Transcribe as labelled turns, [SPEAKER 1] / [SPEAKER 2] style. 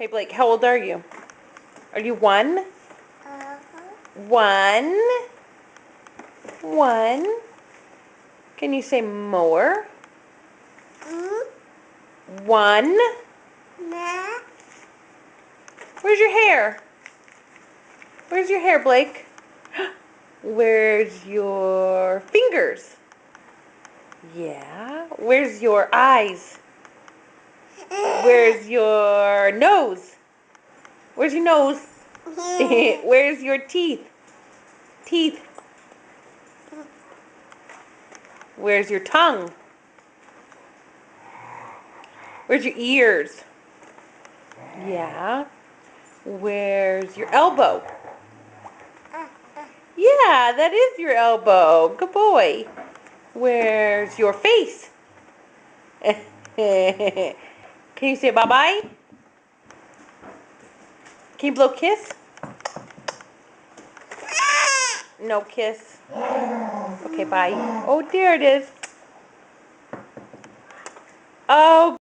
[SPEAKER 1] Hey Blake, how old are you? Are you one?
[SPEAKER 2] Uh-huh.
[SPEAKER 1] One? One? Can you say more? One?
[SPEAKER 2] Nah.
[SPEAKER 1] Where's your hair? Where's your hair, Blake? Where's your fingers? Yeah. Where's your eyes? Where's your nose? Where's your nose? Where's your teeth? Teeth. Where's your tongue? Where's your ears? Yeah. Where's your elbow? Yeah, that is your elbow. Good boy. Where's your face? Can you say bye-bye? Can you blow kiss? No kiss. Okay, bye. Oh, there it is. Oh.